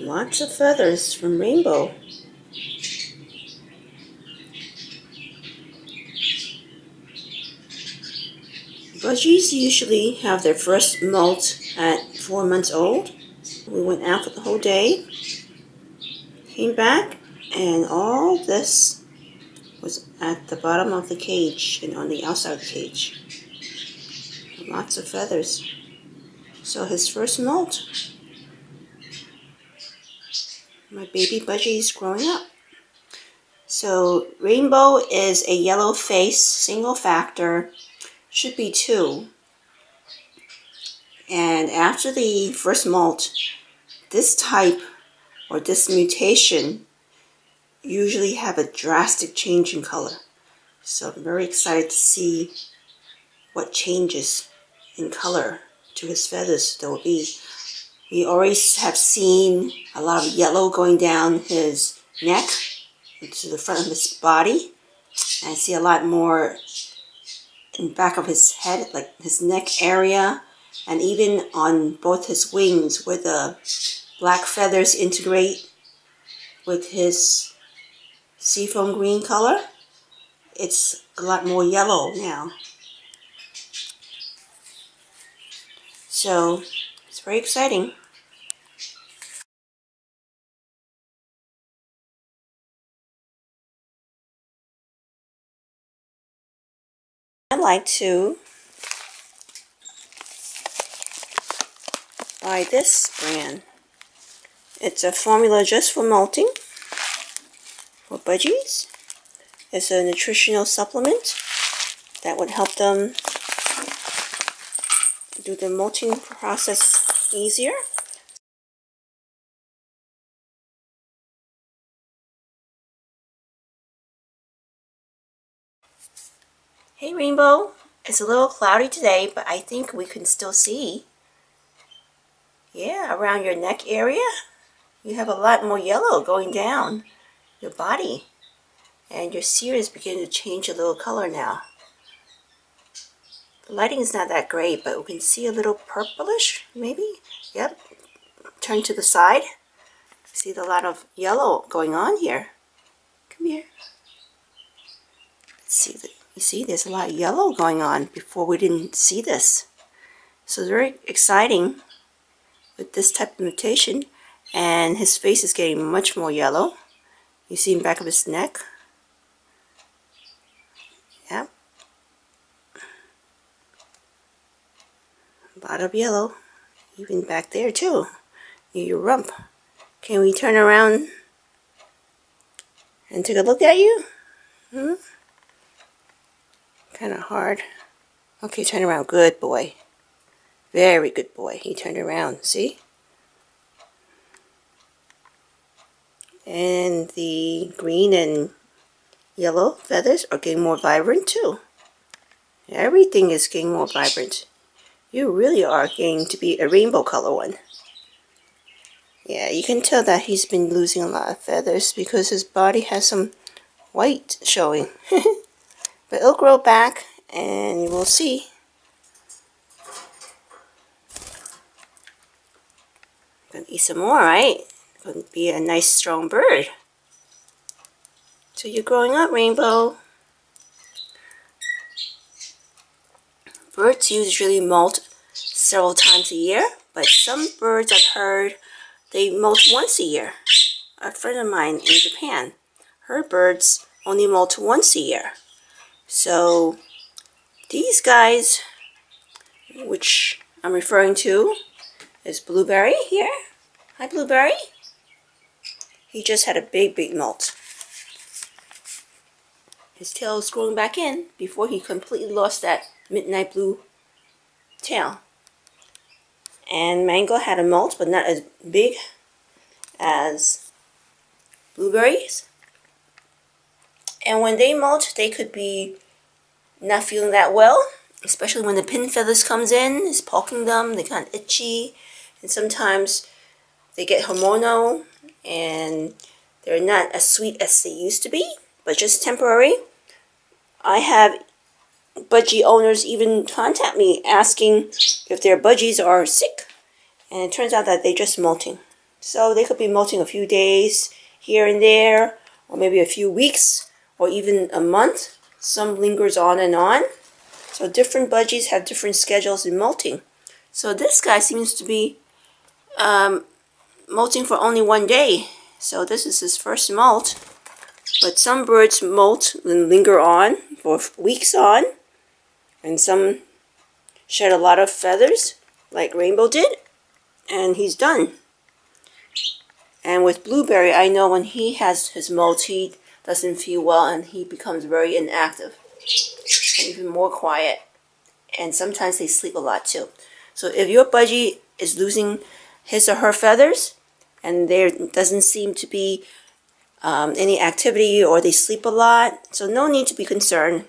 Lots of feathers from Rainbow. Veggies usually have their first molt at 4 months old. We went out for the whole day, came back, and all this was at the bottom of the cage and on the outside of the cage. Lots of feathers. So his first molt. My baby budgie is growing up. So Rainbow is a yellow face, single factor, should be 2. And after the first molt, this type or this mutation usually have a drastic change in color. So I'm very excited to see what changes in color to his feathers there will be. We already have seen a lot of yellow going down his neck to the front of his body. And I see a lot more in the back of his head, like his neck area, and even on both his wings where the black feathers integrate with his seafoam green color. It's a lot more yellow now. So it's very exciting. I like to buy this brand. It's a formula just for molting for budgies. It's a nutritional supplement that would help them do the molting process easier. Hey Rainbow, it's a little cloudy today, but I think we can still see. Yeah, around your neck area, you have a lot more yellow going down your body. And your cere is beginning to change a little color now. The lighting is not that great, but we can see a little purplish, maybe. Yep. Turn to the side. See a lot of yellow going on here. Come here. Let's see. You see, there's a lot of yellow going on. Before we didn't see this. So it's very exciting with this type of mutation. And his face is getting much more yellow. You see in the back of his neck. Yep. A lot of yellow. Even back there too. Near your rump. Can we turn around and take a look at you? Kind of hard. Okay, turn around. Good boy. Very good boy. He turned around. See? And the green and yellow feathers are getting more vibrant too. Everything is getting more vibrant. You really are getting to be a rainbow color one. Yeah, you can tell that he's been losing a lot of feathers because his body has some white showing. But it'll grow back and you will see. Gonna eat some more, right? Gonna be a nice strong bird. So you're growing up, Rainbow. Birds usually molt several times a year, but some birds I've heard they molt once a year. A friend of mine in Japan, her birds only molt once a year. So these guys, which I'm referring to, is Blueberry here. Hi Blueberry. He just had a big molt. His tail is growing back in before he completely lost that midnight blue tail. And Mango had a molt, but not as big as Blueberries. And when they molt, they could be not feeling that well, especially when the pin feathers comes in, it's poking them, they kind of itchy, and sometimes they get hormonal, and they're not as sweet as they used to be, but just temporary. I have budgie owners even contact me asking if their budgies are sick, and it turns out that they're just molting. So they could be molting a few days here and there, or maybe a few weeks, or even a month. Some lingers on and on. So different budgies have different schedules in molting. So this guy seems to be molting for only 1 day. So this is his first molt. But some birds molt and linger on for weeks on. And some shed a lot of feathers, like Rainbiw did. And he's done. And with Blueberry, I know when he has his molt, he doesn't feel well and he becomes very inactive. And even more quiet. And sometimes they sleep a lot too. So if your budgie is losing his or her feathers, and there doesn't seem to be any activity, or they sleep a lot, so no need to be concerned.